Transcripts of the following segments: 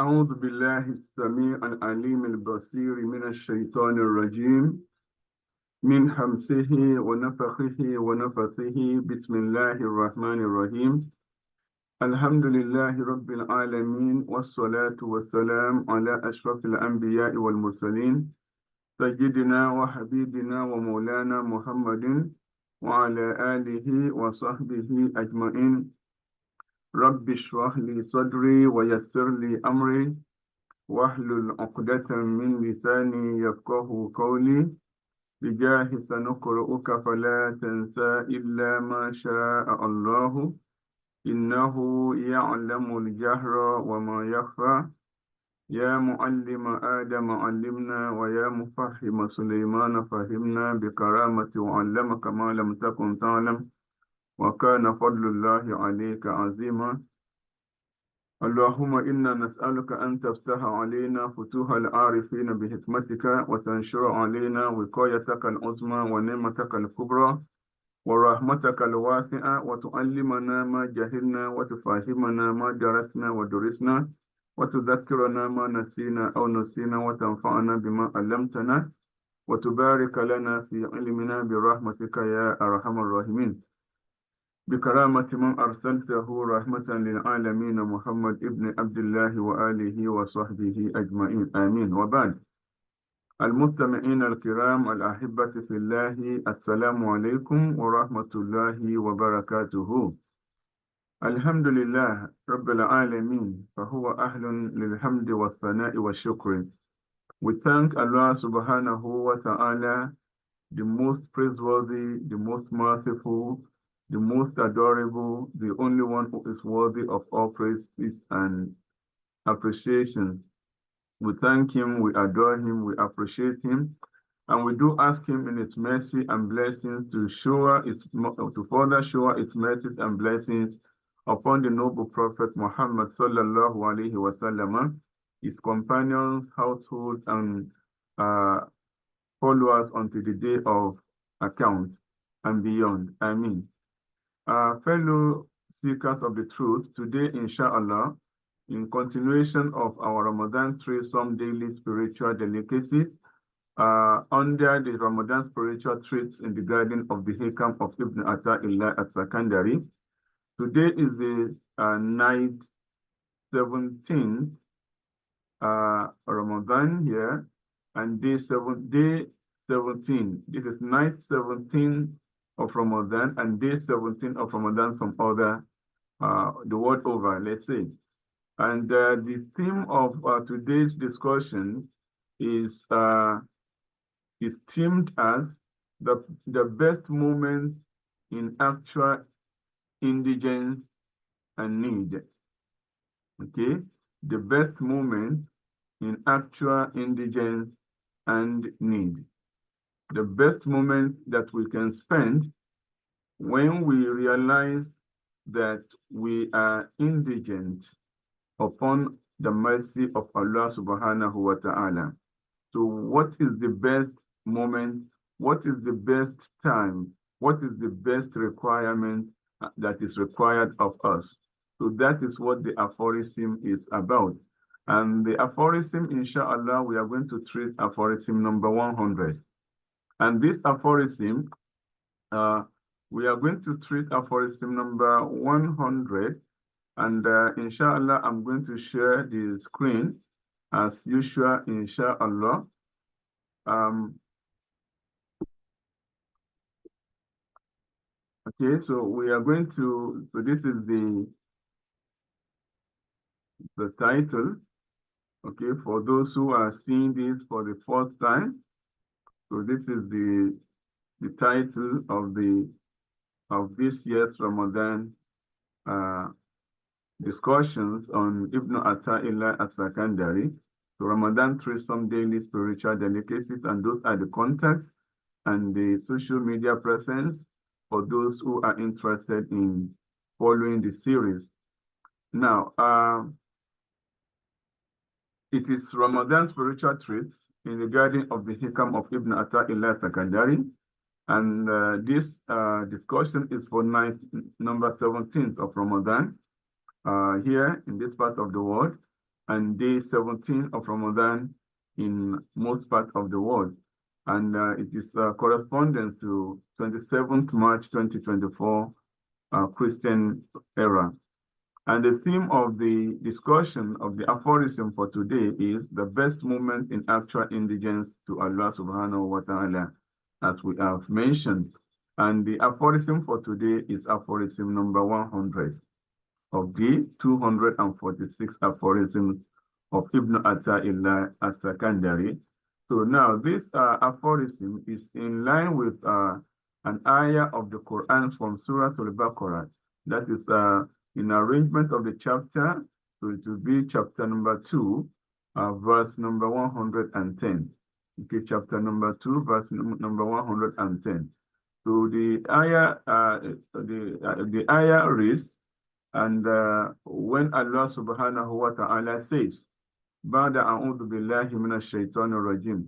أعوذ بالله السميع العليم البصير من الشيطان الرجيم من همسه ونفخه ونفثه بسم الله الرحمن الرحيم الحمد لله رب العالمين والصلاة والسلام على أشرف الأنبياء والمرسلين سيدنا وحبيبنا ومولانا محمد وعلى آله وصحبه أجمعين رب اشرح لي صدري ويسر لي أمري واحلل عقدة من لساني يفقه قولي بجاه سنقرؤك فلا تنسى إلا ما شاء الله إنه يعلم الجهر وما يخفى يا معلم آدم علمنا ويا مفهم سليمان فهمنا بكرامة وعلمك ما لم تكن تعلم وكان فضل الله عليك عظيما اللهم إنا نسألك أن تفتح علينا فتوح العارفين بحكمتك وتنشر علينا وقايتك العظمى ونعمتك الكبرى ورحمتك الواسعة وتعلمنا ما جهلنا وتفهمنا ما درسنا ودرسنا وتذكرنا ما نسينا أو نسينا وتنفعنا بما علمتنا وتبارك لنا في علمنا برحمتك يا أرحم الراحمين بكرامة من أرسلته رحمة للعالمين محمد ابن عبد الله وآله وصحبه أجمعين آمين وبعد المستمعين الكرام الأحبة في الله السلام عليكم ورحمة الله وبركاته الحمد لله رب العالمين فهو أهل للحمد والثناء والشكر. We thank Allah subhanahu wa ta'ala, the most praiseworthy, the most merciful, the most adorable, the only one who is worthy of all praises and appreciation. We thank him, we adore him, we appreciate him, and we do ask him in his mercy and blessings to further show its mercies and blessings upon the noble Prophet Muhammad sallallahu alaihi wasallam, his companions, household, and followers until the day of account and beyond. Ameen. Fellow seekers of the truth, today, inshallah, in continuation of our Ramadan Threesom daily spiritual delicacies, under the Ramadan spiritual treats in the garden of the Hikam of Ibn AtaiLlahi Al-Sakandari. Today is the night 17th Ramadan here, and day 17. This is night 17 of Ramadan and day 17 of Ramadan from the world over, let's say. And the theme of today's discussion is themed as the best moments in actual indigence and need. Okay, the best moments in actual indigence and need. The best moment that we can spend when we realize that we are indigent upon the mercy of Allah subhanahu wa ta'ala. So what is the best moment? What is the best time? What is the best requirement that is required of us? So that is what the aphorism is about. And the aphorism, inshallah, we are going to treat aphorism number 100. And this aphorism, we are going to treat aphorism number 100. And inshallah, I'm going to share the screen as usual, inshallah. Okay, so we are going to, so this is the title, okay, for those who are seeing this for the first time. So this is the title of this year's Ramadan discussions on Ibn AtaiLlahi Al-Sakandari. So Ramadan Threesom daily spiritual delicacies, and those are the contacts and the social media presence for those who are interested in following the series. Now, it is Ramadan spiritual treats in the garden of the Hikam of Ibn AtaiLlahi Al-Sakandari, and this discussion is for night number 17th of Ramadan here in this part of the world. and day 17 of Ramadan in most parts of the world. And it is corresponding to 27th March 2024 Christian era. And the theme of the discussion of the aphorism for today is the best moment in actual indigence to Allah subhanahu wa ta'ala, as we have mentioned. And the aphorism for today is aphorism number 100 of the 246 aphorisms of Ibn AtaiLlahi Al-Sakandari. So now this aphorism is in line with an ayah of the Quran from Surah Al-Baqarah. That is in arrangement of the chapter, so it will be chapter number 2, verse number 110. Okay, chapter number 2, verse number 110. So the ayah reads, and when Allah subhanahu wa ta'ala says, بعد أعوذ بالله من الشيطان الرجيم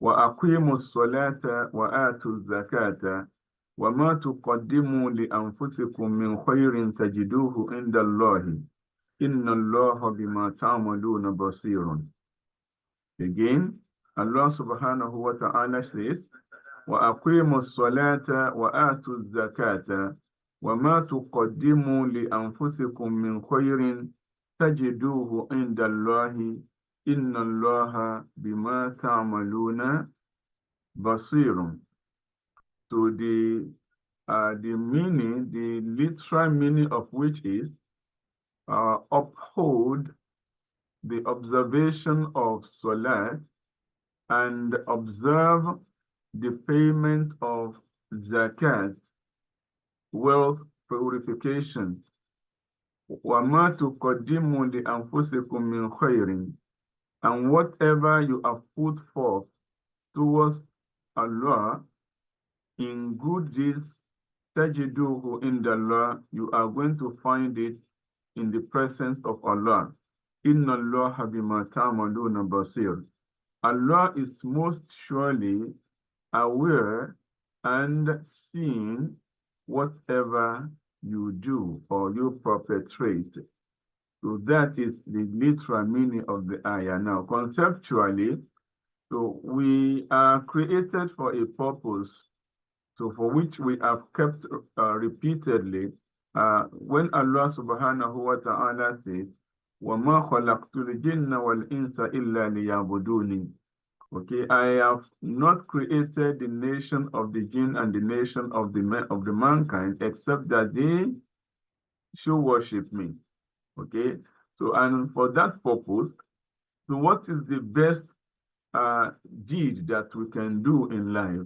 وأقيموا الصلاة وآتوا الزكاة وما تقدموا لأنفسكم من خير تجدوه عند الله إن الله بما تعملون بصير. Again, Allah subhanahu wa ta'ala says, وأقيموا الصلاة وآتوا الزكاة وما تقدموا لأنفسكم من خير تجدوه عند الله إن الله بما تعملون بصير. So the meaning, the literal meaning of which is uphold the observation of Salat and observe the payment of Zakat, wealth purification. وَمَا تُقَدِّمُوا لِأَنفُسِكُم مِّنْ خَيْرٍ, and whatever you have put forth towards Allah in good deeds, تَجِدُوهُ عِنْدَ اللَّهِ, you are going to find it in the presence of Allah. إِنَّ اللَّهَ بِمَا تَعْمَلُونَ بَصِيرٌ. Allah is most surely aware and seeing whatever you do or you perpetrate. So that is the literal meaning of the ayah. Now, conceptually, so we are created for a purpose, so for which we have kept repeatedly. When Allah subhanahu wa ta'ala says, وَمَا خَلَقْتُ الْجِنَّ وَالْإِنسَ إِلَّا لِيَعْبُدُونِ. Okay, I have not created the nation of the jinn and the nation of the mankind except that they should worship me. Okay, so and for that purpose, so what is the best deed that we can do in life?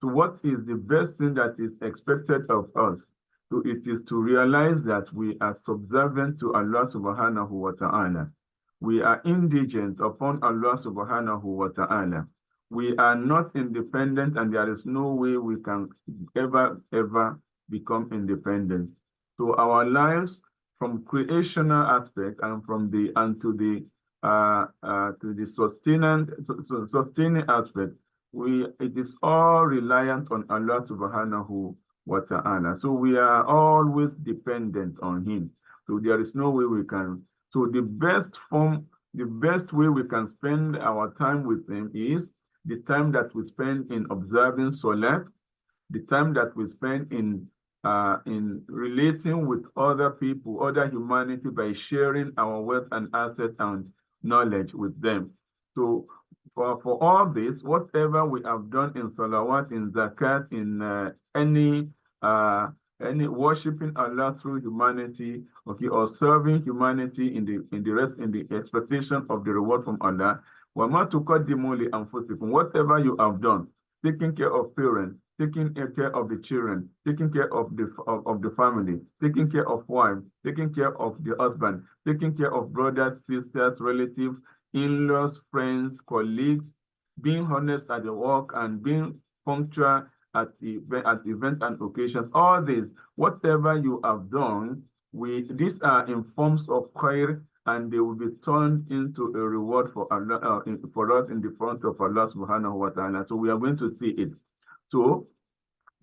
So what is the best thing that is expected of us? So it is to realize that we are subservient to Allah subhanahu wa ta'ala. We are indigent upon Allah subhanahu wa ta'ala. We are not independent, and there is no way we can ever become independent. So our lives, from creational aspect and from the to the sustaining aspect, it is all reliant on Allah subhanahu wa ta'ala. So we are always dependent on Him. So there is no way we can. So the best way we can spend our time with Him is the time that we spend in observing Salat, the time that we spend in relating with other people, other humanity, by sharing our wealth and assets and knowledge with them. So for all this, whatever we have done in Salawat, in Zakat, in any worshiping Allah through humanity, okay, or serving humanity in the expectation of the reward from Allah, وَمَا تُقَدِّمُوا لِأَنفُسِكُمْ, whatever you have done, taking care of parents, taking care of the children, taking care of the family, taking care of wives, taking care of the husband, taking care of brothers, sisters, relatives, in-laws, friends, colleagues, being honest at the work and being punctual at events and occasions. All this, whatever you have done, these are in forms of khair, and they will be turned into a reward for Allah, for us in the front of Allah subhanahu wa ta'ala. So we are going to see it. So,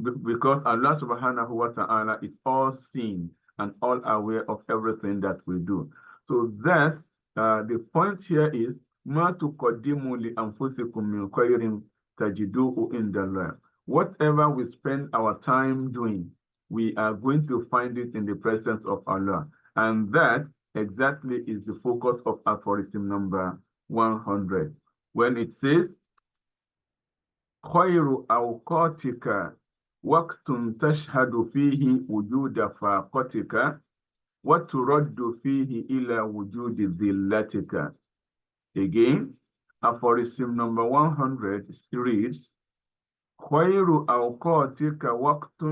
because Allah subhanahu wa ta'ala is all seeing and all aware of everything that we do. So that the point here is ما تقدموا لأنفسكم من خير تجدوه عند الله. Whatever we spend our time doing, we are going to find it in the presence of Allah. And that exactly is the focus of aphorism number 100. When it says, خير أوقاتك وقت تشهد فيه وجود فاقتك وترد فيه إلى وجود ذلتك. Again, aphorism number 100 reads, خير أوقاتك وقت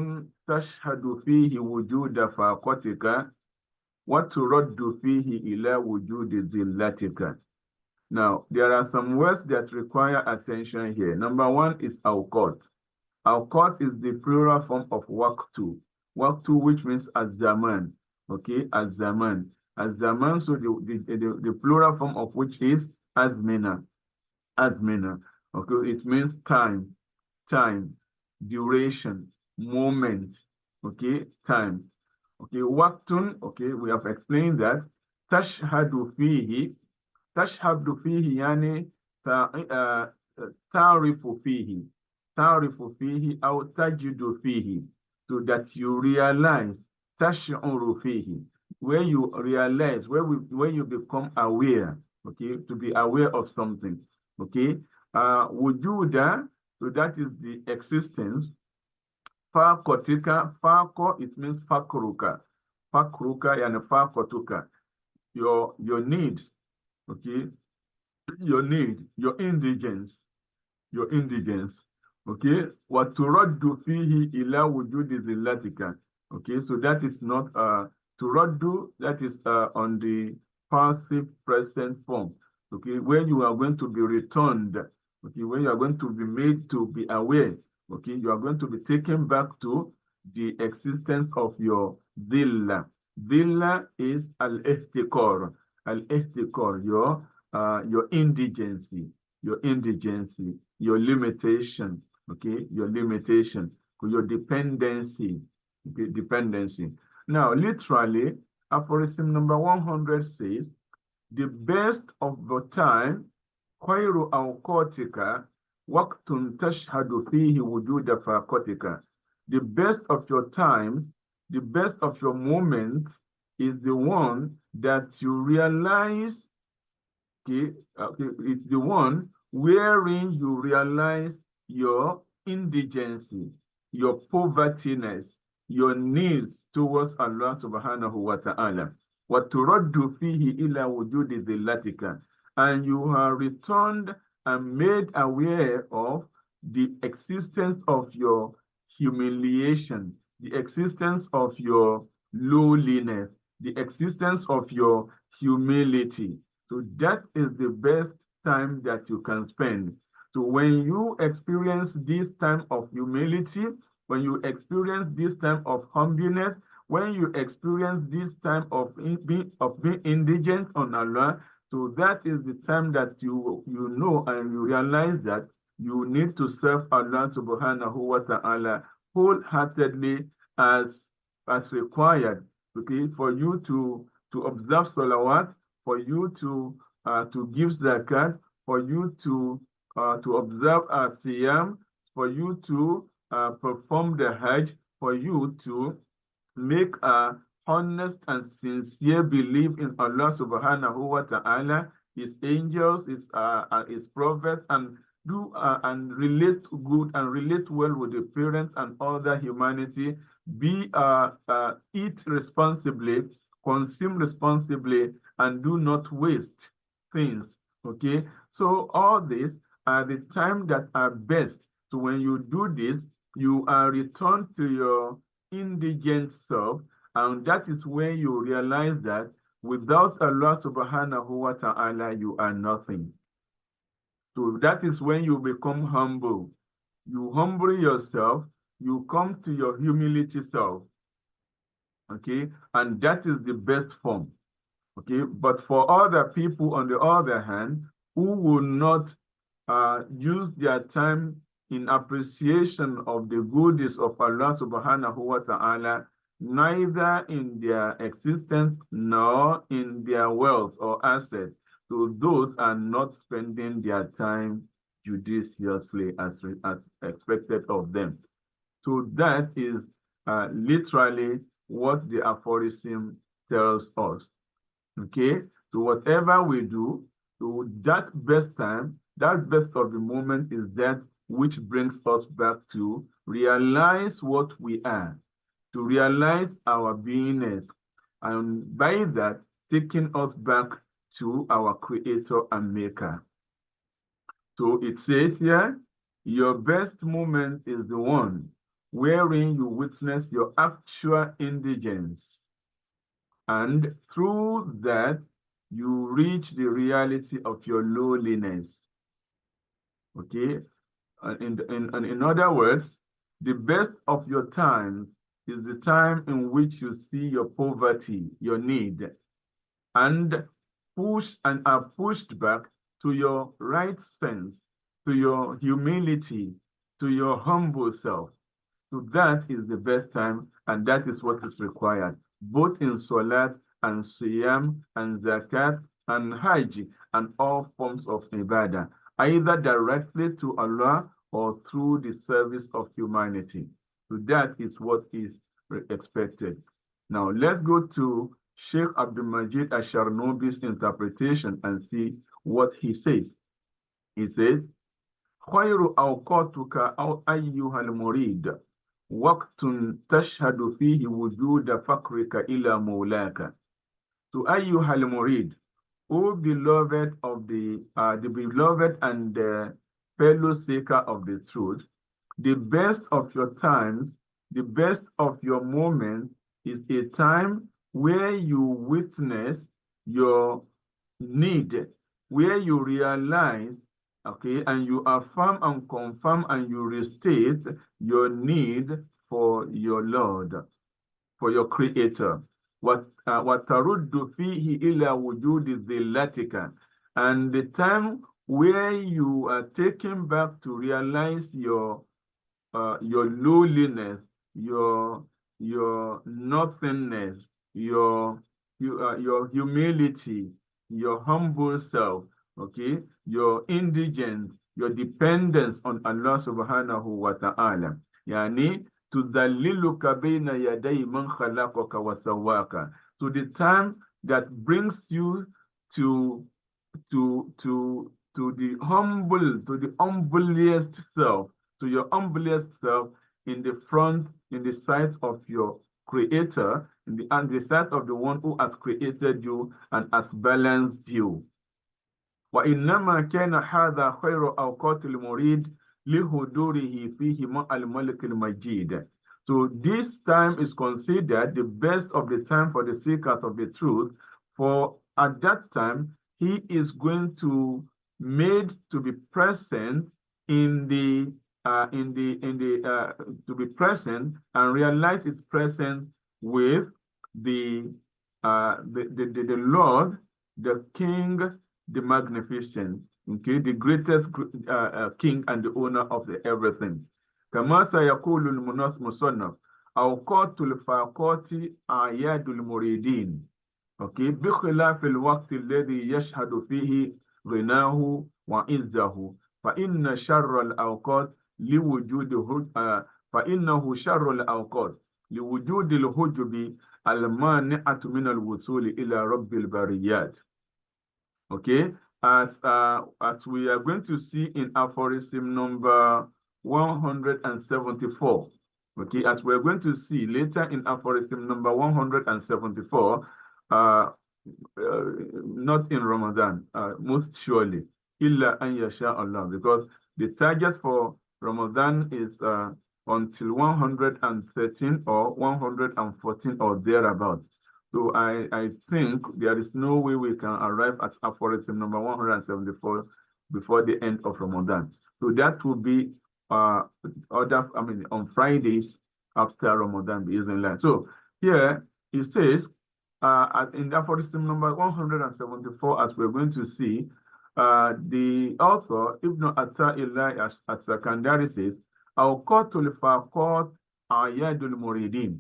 تشهد فيه وجود فاقتك وترد فيه إلى وجود ذلتك. Now, there are some words that require attention here. Number one is awqat. Awqat is the plural form of waqtu. Waqtu, which means az-zaman. Okay, az-zaman. Az-zaman, so the plural form of which is azmina. Azmina. Okay, it means time, duration, moment. Okay, time. Okay, waqtun, okay, we have explained that. Tashhadu fihi. تشهد فيه يعني تعرف فيه أو تجد فيه, so that you realize تشعر فيه, where you realize, where you become aware, okay, to be aware of something, okay. Wujuda, so that is the existence. Fakotika, fako, it means fakruka yani fakotuka, your need. Okay, your need, your indigence. Okay, what turaddu fihi ila wujudi zillatika. Okay, so that is not turaddu, that is on the passive present form. Okay, where you are going to be returned. Okay, where you are going to be made to be aware. Okay, you are going to be taken back to the existence of your dhilla. Dhilla is al-ihtiqar. Al-ihtiqar, your indigency, your limitation, okay, your limitation, your dependency, okay, dependency. Now, literally, aphorism number 100 says, the best of the time, khayru awqatika waqtun tashhadu fihi wujuda faqatika. The best of your times, the best of your moments is the one that you realize, okay, it's the one wherein you realize your indigency, your povertiness, your needs towards Allah subhanahu wa ta'ala. وَتُرَدُّ فِيهِ إِلَى وُجُودِ ذِلَّتِكَ, and you are returned and made aware of the existence of your humiliation, the existence of your lowliness, the existence of your humility. So that is the best time that you can spend. So when you experience this time of humility, when you experience this time of humbleness, when you experience this time of being indigent on Allah, so that is the time that you know and you realize that you need to serve Allah subhanahu wa ta'ala wholeheartedly as required. Okay, for you to observe salawat, for you to give zakat, for you to observe siyam, for you to perform the hajj, for you to make a honest and sincere belief in Allah subhanahu wa ta'ala, his angels, his prophets, and do and relate good and relate well with the parents and other humanity. Eat responsibly, consume responsibly, and do not waste things. Okay, so all these are the time that are best. So when you do this, you are returned to your indigent self, and that is when you realize that without Allah subhanahu wa ta'ala, you are nothing. So that is when you become humble. You humble yourself, you come to your humility self. Okay, and that is the best form. Okay, but for other people, on the other hand, who will not use their time in appreciation of the goodness of Allah subhanahu wa ta'ala, neither in their existence nor in their wealth or assets. So those are not spending their time judiciously as expected of them. So that is literally what the aphorism tells us. Okay, so whatever we do, so that best time, that best of the moment is that which brings us back to realize what we are, to realize our beingness, and by that, taking us back to our Creator and Maker. So it says here, your best moment is the one wherein you witness your actual indigence. And through that, you reach the reality of your lowliness. Okay? In other words, the best of your times is the time in which you see your poverty, your need, and are pushed back to your right sense, to your humility, to your humble self. So that is the best time, and that is what is required, both in Salat and Siyam and Zakat and Hajj and all forms of Ibadah, either directly to Allah or through the service of humanity. So that is what is expected. Now let's go to Sheikh Abdul Majid Ash-Sharnubi's interpretation and see what he says. He says, خير أوقاتك أو أيها المريد وقت تشهد فيه وجود فقرك إلى مولاك. To أيها المريد, O beloved of the beloved and the fellow seeker of the truth, the best of your times, the best of your moments is a time where you witness your need, where you realize, okay, and you affirm and confirm and you restate your need for your Lord, for your Creator. وَتَرُدُّ فِيهِ إِلَى وُجُودِ ذِلَّتِكَ. And the time where you are taken back to realize your lowliness, your nothingness, your humility, your humble self, okay, your indigence, your dependence on Allah subhanahu wa ta'ala. Yani, tudalliluka bayna yaday man khalaqaka wa sawwaka. To the time that brings you to the humblest self, to your humblest self in the sight of your Creator, in the sight of the one who has created you and has balanced you. وإنما كان هذا خير أوقات المريد لحضوره فيه مع الملك المجيد. So this time is considered the best of the time for the seekers of the truth, for at that time he is going to made to be present to be present and realize his presence with the Lord, the King, the Magnificent, okay, the greatest King and the owner of everything. كما سيقول المصنف أوقات الفاقات أعياد المريدين، okay، بخلاف الوقت الذي يشهد فيه غناه وعزه، فإن شر الأوقات فإنه شر الأوقات لوجود الحجب المانعة من الوصول إلى رب البريات. Okay, as we are going to see in aphorism number 174. Okay, as we're going to see later in aphorism number 174, not in Ramadan, most surely, illa an yasha Allah, because the target for Ramadan is until 113 or 114 or thereabout. So I think there is no way we can arrive at aphorism number 174 before the end of Ramadan. So that will be on Fridays after Ramadan, bismillah. So here it says, in aphorism number 174, as we're going to see, the author, Ibn AtaiLlahi Al-Sakandari says, أوقات الفاقات أعياد المريدين.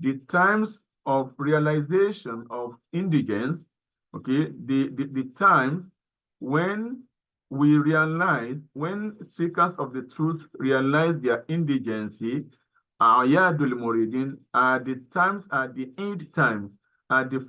the times of realization of indigence, okay, the times when we realize, when seekers of the truth realize their indigency, Ayadul Muridin are the times, are the Eid times, are the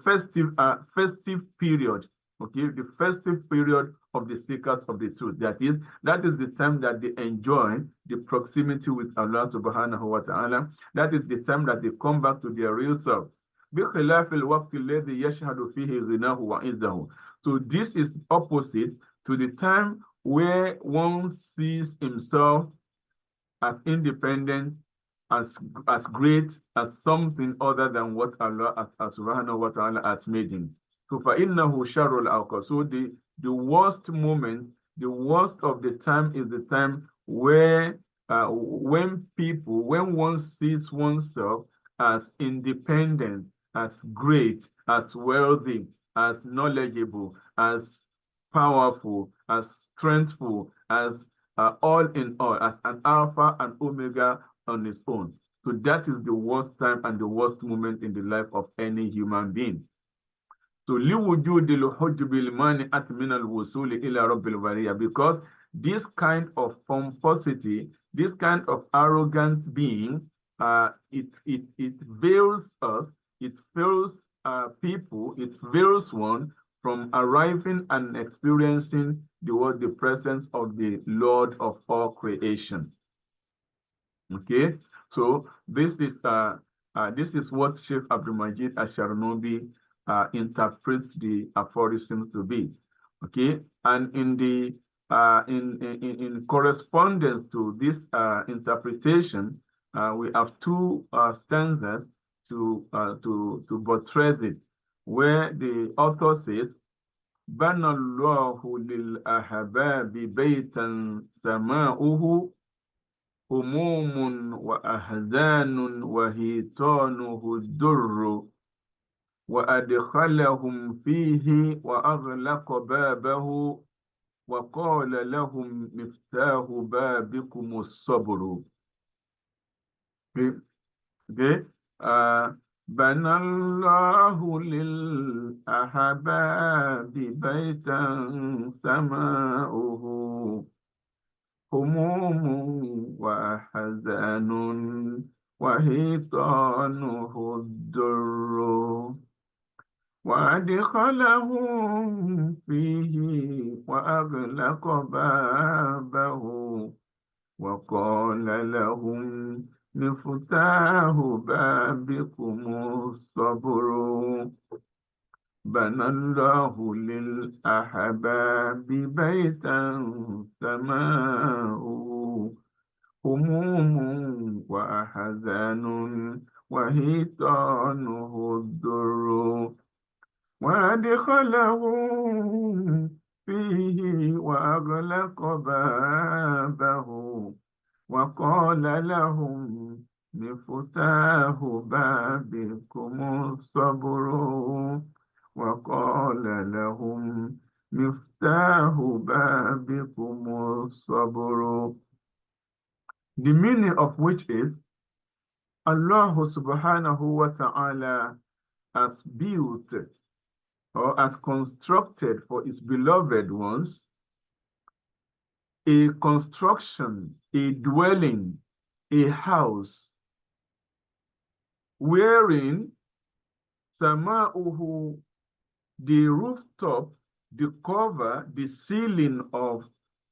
festive period, okay, the festive period of the seekers of the truth. That is the time that they enjoy the proximity with Allah subhanahu wa ta'ala. That is the time that they come back to their real self. بخلاف الوقت الذي يشهد فيه غناه وعزه. So this is opposite to the time where one sees himself as independent, as great, as something other than what Allah as subhanahu wa ta'ala has made him. So فَإِنَّهُ شَرُّ الْأَوْقَاتِ. So the worst moment, the worst of the time is the time where when one sees oneself as independent, as great, as wealthy, as knowledgeable, as powerful, as strengthful, as all in all, as an alpha and omega on its own. So that is the worst time and the worst moment in the life of any human being. So لِوُجُودِ الْحُجْبِ الْمَانِعَةِ مِنَ الْوُصُولِ إِلَى رَبِّ الْبَرِيَّةِ, because this kind of pomposity, this kind of arrogant being, it veils us, it veils people, it veils one from arriving and experiencing the presence of the Lord of all creation. Okay, so this is what Sheikh Abdul Majid Asharnobi interprets the aphorisms to be. Okay, and in the in correspondence to this interpretation, we have two stanzas to buttress it, where the author says, بنى الله للأحباب بيتا سماؤه هموم وأحزان وهيطانه الدر وأدخلهم فيه وأغلق بابه وقال لهم مفتاح بابكم الصبر. Okay. بنى الله للأحباب بيتا سماؤه هموم وأحزان وهيطانه الدر وأدخلهم فيه وأغلق بابه وقال لهم مفتاح بابكم الصبر. بنى الله للأحباب بيتا سماؤه هموم وأحزان وهيطانه الدر وأدخلهم فيه وأغلق بابه وقال لهم مفتاح بابكم الصبر وقال لهم مفتاح بابكم الصبر. The meaning of which is, Allah subhanahu wa ta'ala has built or has constructed for his beloved ones a construction, a dwelling, a house, wherein sama'uhu, the rooftop, the cover, the ceiling of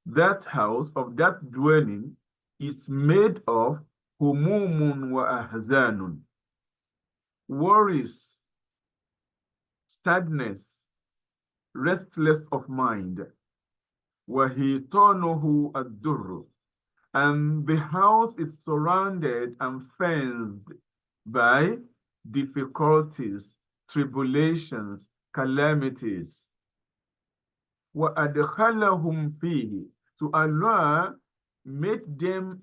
that house, of that dwelling, is made of humumun wa ahzanun, worries, sadness, restless of mind, وَهِيطَانُهُ الدُّرُّ, and the house is surrounded and fenced by difficulties, tribulations, calamities. وَأَدْخَلَهُمْ فِيهِ, so Allah made them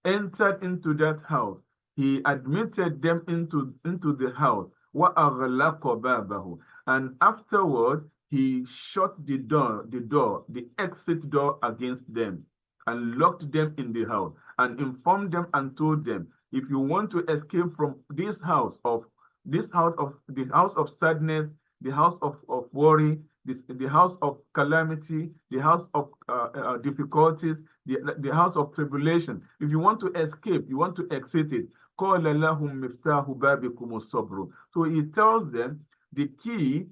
entered into that house. He admitted them into the house. وَأَغْلَقَ بَابَهُ, and afterward he shut the door, the exit door against them, and locked them in the house, and informed them and told them If you want to escape from the house of sadness, the house of worry, the house of calamity, the house of difficulties, the house of tribulation. If you want to escape, you want to exit it. So he tells them the key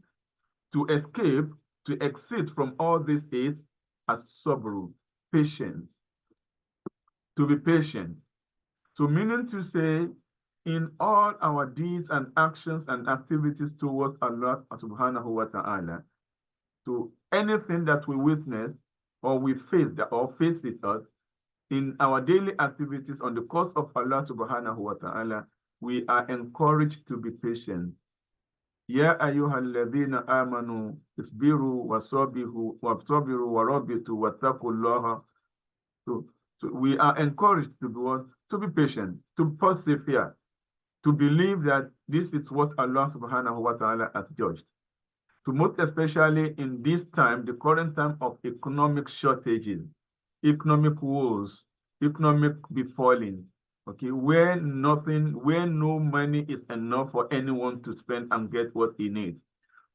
to escape, to exit from all this is as-sabru, patience. To be patient. So meaning to say, in all our deeds and actions and activities towards Allah subhanahu wa ta'ala, to anything that we witness or we face it us, in our daily activities on the course of Allah subhanahu wa ta'ala, we are encouraged to be patient. Ya ayyuhalladhina amanu isbiru wasabiru wabtabiru warabitu wattaqullaha. So we are encouraged to be patient, to persevere, to believe that this is what Allah subhanahu wa ta'ala has judged. To most especially in this time, the current time of economic shortages, economic woes, economic befalling, okay, where no money is enough for anyone to spend and get what he needs.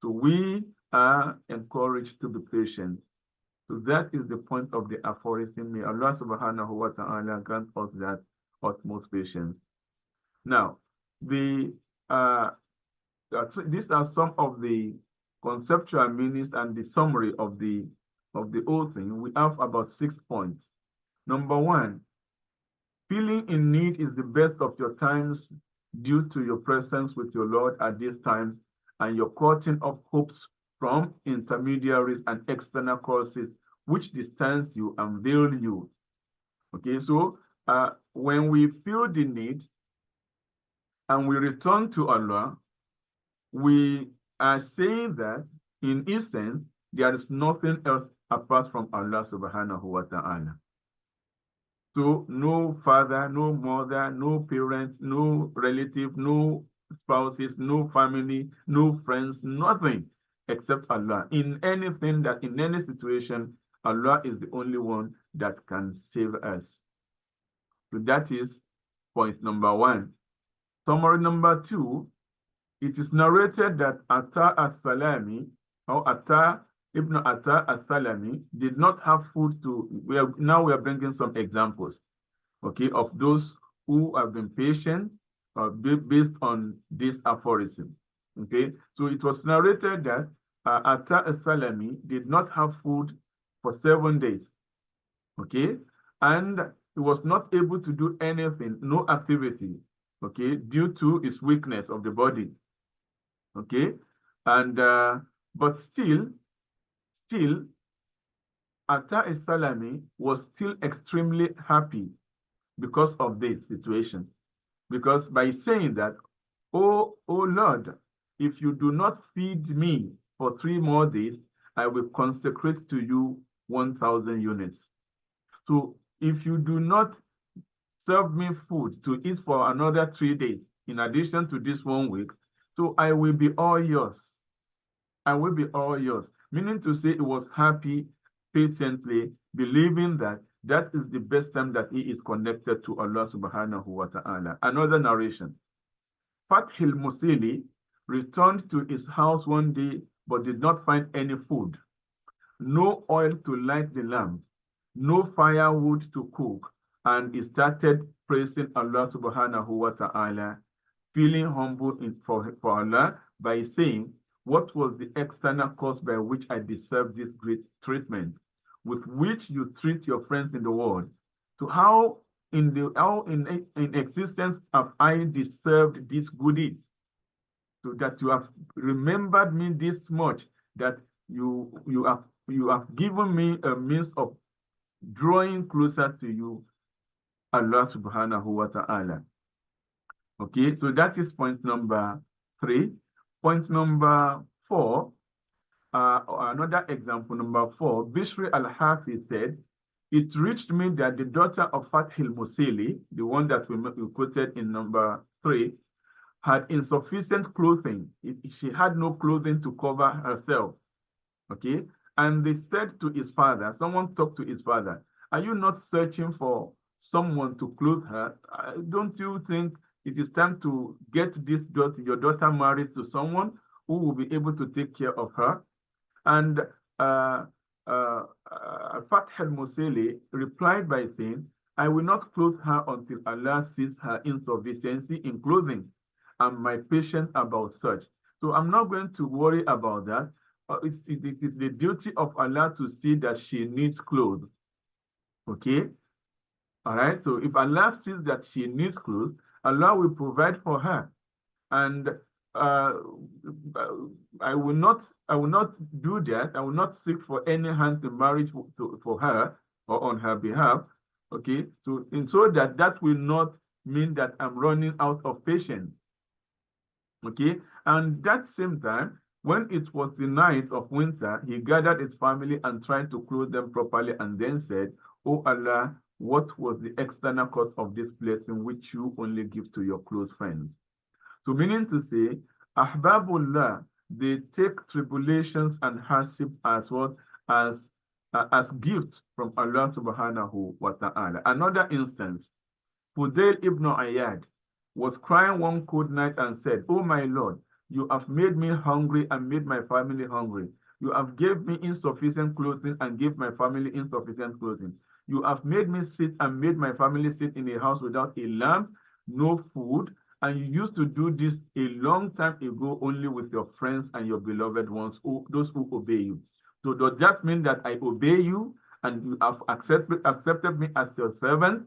So we are encouraged to be patient. So that is the point of the aphorism. May Allah subhanahu wa ta'ala grant us that utmost patience. Now, these are some of the conceptual meanings and the summary of the whole thing. We have about 6 points. Number 1, feeling in need is the best of your times due to your presence with your Lord at these times and your cutting of hopes from intermediaries and external causes which distance you and veil you. Okay, so when we feel the need and we return to Allah, we are saying that in essence, there is nothing else apart from Allah subhanahu wa ta'ala. So no father, no mother, no parents, no relative, no spouses, no family, no friends, nothing except Allah. In any situation, Allah is the only one that can save us. So that is point number 1. Summary number 2, it is narrated that AtaiLlahi or Ibn AtaiLlahi did not have food to. Now we are bringing some examples, okay, of those who have been patient based on this aphorism. Okay, so it was narrated that AtaiLlahi did not have food for 7 days. Okay, and he was not able to do anything, no activity, okay, due to his weakness of the body. Okay, and but still AtaiLlahi was still extremely happy because of this situation. Because by saying that, oh Lord, if you do not feed me for 3 more days, I will consecrate to you 1,000 units. So if you do not serve me food to eat for another 3 days, in addition to this 1 week, so I will be all yours. I will be all yours. Meaning to say he was happy, patiently, believing that that is the best time that he is connected to Allah subhanahu wa ta'ala. Another narration. Musili returned to his house one day but did not find any food, no oil to light the lamp, no firewood to cook, and he started praising Allah subhanahu wa ta'ala, feeling humble for Allah by saying, what was the external cause by which I deserve this great treatment, with which you treat your friends in the world? So how in existence have I deserved these goodies? So that you have remembered me this much, that you have given me a means of drawing closer to you, Allah subhanahu wa ta'ala. Okay, so that is point number 3. Point number 4, another example, number 4, Bishr al-Hafiz said, it reached me that the daughter of Musili, the one that we quoted in number 3, had insufficient clothing. She had no clothing to cover herself. Okay, and they said to his father, someone talked to his father, are you not searching for someone to clothe her, don't you think it is time to get your daughter married to someone who will be able to take care of her? And uh, Fath al-Musili replied by saying, I will not clothe her until Allah sees her insufficiency in clothing. I'm my patient about such. So I'm not going to worry about that. It is the duty of Allah to see that she needs clothes. Okay? All right? So if Allah sees that she needs clothes, Allah will provide for her. And uh, I will not do that. I will not seek for any hand in marriage for her or on her behalf. Okay, so that will not mean that I'm running out of patience. Okay, and that same time, when it was the night of winter, he gathered his family and tried to clothe them properly, and then said, "O Allah, what was the external cause of this blessing which you only give to your close friends?" So meaning to say, Ahbabullah, they take tribulations and hardship as what? As gifts from Allah subhanahu wa ta'ala. Another instance, Fudail ibn Ayyad was crying one cold night and said, "Oh my Lord, you have made me hungry and made my family hungry. You have gave me insufficient clothing and gave my family insufficient clothing. You have made me sit and made my family sit in a house without a lamp, no food, and you used to do this a long time ago only with your friends and your beloved ones, those who obey you. So does that mean that I obey you and you have accepted me as your servant?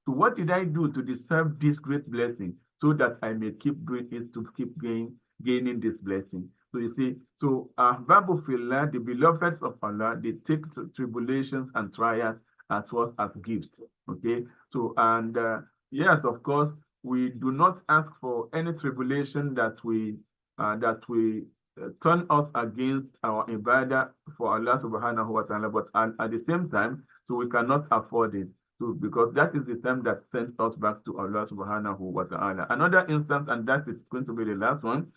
So what did I do to deserve this great blessing so that I may keep doing it to keep gaining this blessing?" So you see, so Ahbabu Fillah, the beloveds of Allah, they take tribulations and trials as well as gifts. Okay, so and yes, of course, we do not ask for any tribulation that we turn us against our ibadah for Allah subhanahu wa ta'ala, but at the same time, so we cannot afford it. So because that is the time that sends us back to Allah subhanahu wa ta'ala. Another instance, and that is going to be the last one,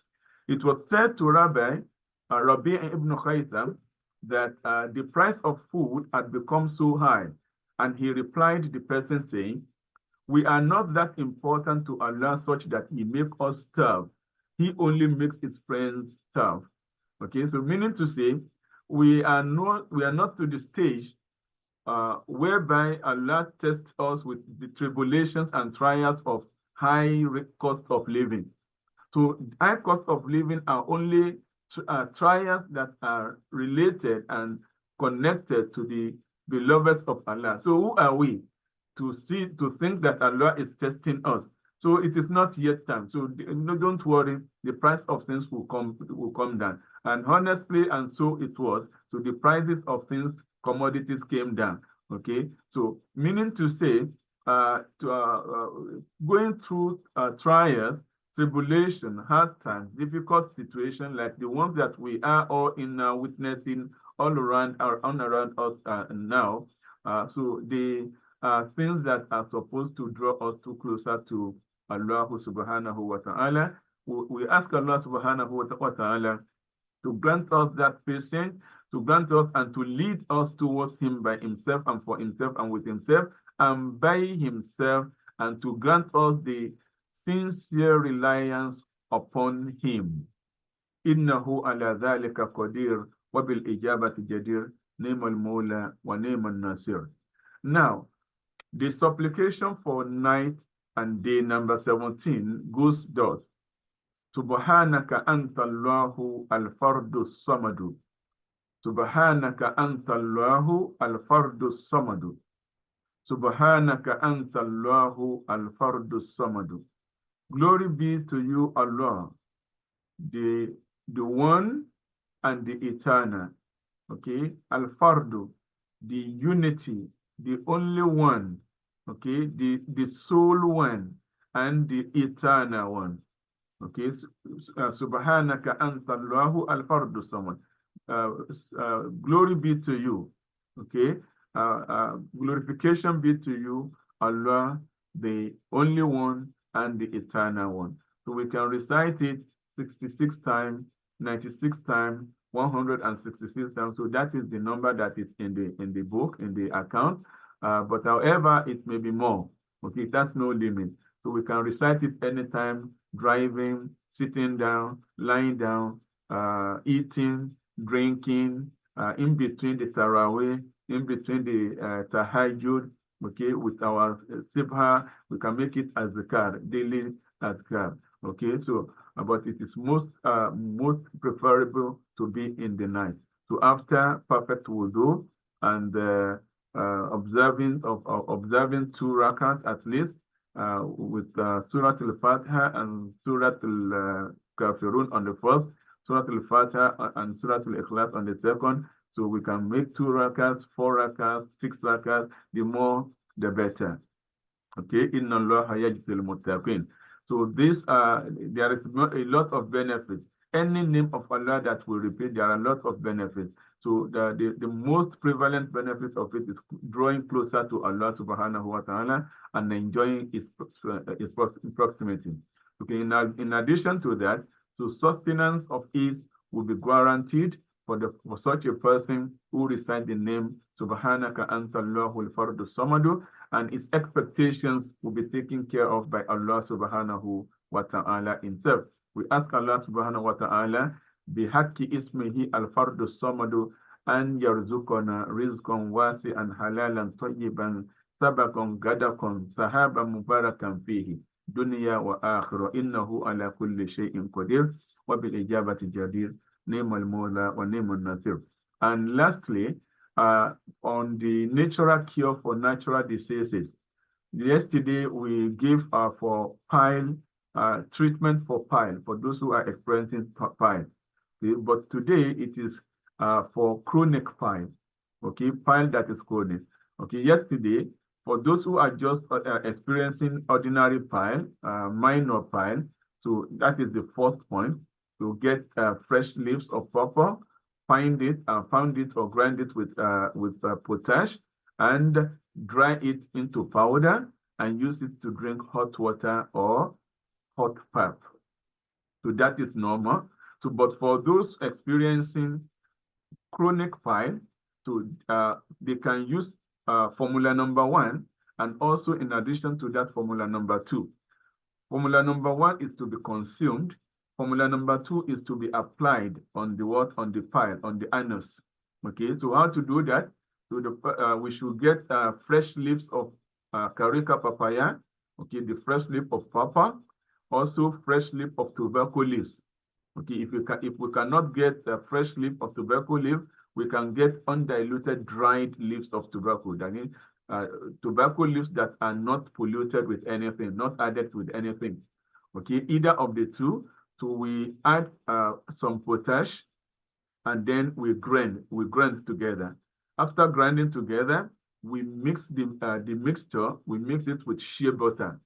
it was said to Rabi ibn Khaytham that the price of food had become so high, and he replied the person saying, "We are not that important to Allah such that he make us starve. He only makes his friends starve." Okay, so meaning to say, we are not to the stage whereby Allah tests us with the tribulations and trials of high cost of living. So high cost of living are only trials that are related and connected to the beloveds of Allah. So who are we to think that Allah is testing us? So it is not yet time. So don't worry, the price of things will come down. And honestly, and so it was. So the prices of things, commodities came down. Okay, so meaning to say, going through trials, tribulation, hard times, difficult situations like the ones that we are all in witnessing all around us now. So the things that are supposed to draw us closer to Allah subhanahu wa ta'ala. We ask Allah subhanahu wa ta'ala to grant us that patience, to grant us and to lead us towards him by himself and for himself and with himself and by himself, and to grant us the sincere reliance upon him. Innahu ala dhalika qadir wa bil ijabati jadir, ni'mal mawla wa ni'mal nasir. Now, the supplication for night and day number 17 goes thus. Subhanaka anta Allahu al-fardu samadu. Subhanaka anta Allahu al-fardu samadu. Subhanaka anta Allahu al-fardu samadu. Glory be to you, Allah, the one and the eternal. Okay, al-fardu, the unity, the only one. Okay, the sole one and the eternal one. Okay, Subhanaka anta Allahu al-fardu samad. Glory be to you. Okay, glorification be to you, Allah, the only one and the eternal one. So we can recite it 66 times, 96 times, 166 times. So that is the number that is in the book, in the account. but however, it may be more. Okay, that's no limit. So we can recite it anytime, driving, sitting down, lying down, eating, drinking, in between the Tarawih, in between the Tahajjud, okay, with our Sibha, we can make it as Zikr, daily Azkar, okay, so, but it is most preferable to be in the night. So after perfect wudu and observing 2 rakats at least, with Surah Al-Fatiha and Surah Al-Kafirun on the first, Surah Al-Fatiha and Surah Al-Ikhlas on the second. So we can make 2 rakats, 4 rakats, 6 rakats, the more the better. Okay, Inna Allah yajzil muttaqin. So this there is a lot of benefits. Any name of Allah that we repeat, there are a lot of benefits. So the most prevalent benefit of it is drawing closer to Allah subhanahu wa ta'ala and enjoying his proximity. Okay, in addition to that, so sustenance of ease will be guaranteed for such a person who recites the name Subhanaka Anta Allahul Fardu Samadu, and its expectations will be taken care of by Allah subhanahu wa ta'ala himself. We ask Allah subhanahu wa ta'ala bihaqi ismihi al-fardu samadu an yarzukana rizqan wasi'an halalan tayyiban sabaqan gadakon sahaban mubarakan fihi dunya wa akhirah innahu ala kulli shay'in qadir wa bil ijabati jadir ni'mal mawla wa ni'mal nasir. And lastly, on the natural cure for natural diseases. Yesterday, we gave for pile treatment for pile, for those who are experiencing pile. Okay? But today, it is for chronic pile, okay, pile that is chronic. Okay, yesterday, for those who are just experiencing ordinary pile, minor pile, so that is the first point, to get fresh leaves of pawpaw, pound it or grind it with potash and dry it into powder and use it to drink hot water or hot pap. So that is normal. So, but for those experiencing chronic pile, so they can use formula number 1, and also in addition to that, formula number 2. Formula number 1 is to be consumed. Formula number 2 is to be applied on the what? On the pile, on the anus. Okay, so how to do that? So we should get fresh leaves of carica papaya. Okay, the fresh leaf of papa, also fresh leaf of tobacco leaves. Okay, if we cannot get a fresh leaf of tobacco leaf, we can get undiluted dried leaves of tobacco. That means tobacco leaves that are not polluted with anything, not added with anything. Okay, either of the two. So we add some potash, and then we grind together. After grinding together, we mix the mixture. We mix it with shea butter.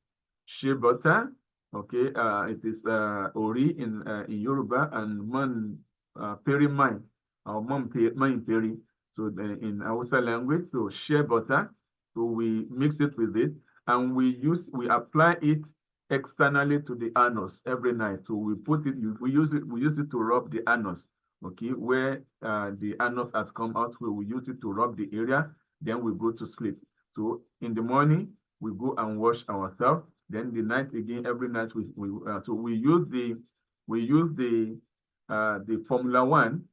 Shea butter, okay. It is ori in Yoruba and man peri mai or man peri. So in Hausa language, so shea butter. So we mix it with it, and we apply it externally to the anus every night. So we use it to rub the anus, okay, where the anus has come out. We use it to rub the area, then we go to sleep. So in the morning we go and wash ourselves, then the night again, every night we use the formula 1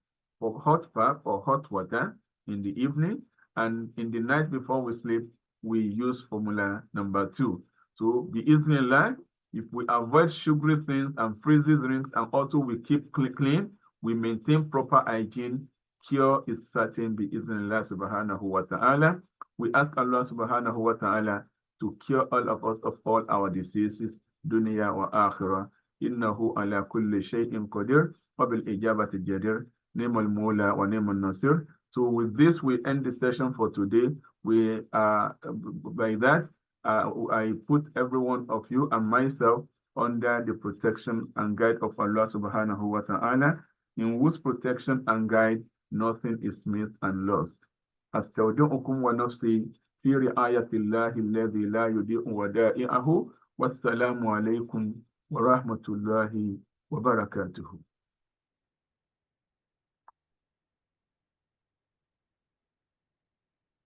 for hot bath or hot water in the evening, and in the night before we sleep we use formula number 2. So bi-iznillah, if we avoid sugary things and frizzy drinks, and also we keep clean, we maintain proper hygiene, cure is certain bi-iznillah subhanahu wa ta'ala. We ask Allah subhanahu wa ta'ala to cure all of us of all our diseases, dunya wa akhirah. Innahu ala kulli shay'in qadir, wa bil ijabati jadir, ni'mal mawla wa ni'mal nasir. So with this, we end the session for today. We by that, I put every one of you and myself under the protection and guide of Allah subhanahu wa ta'ala, in whose protection and guide nothing is missed and lost. Astaudi'ukum wa nafsi fi ri'ayatillahi alladhi la yudi'u wada'i'ahu. Wassalamu alaikum wa rahmatullahi wa barakatuhu.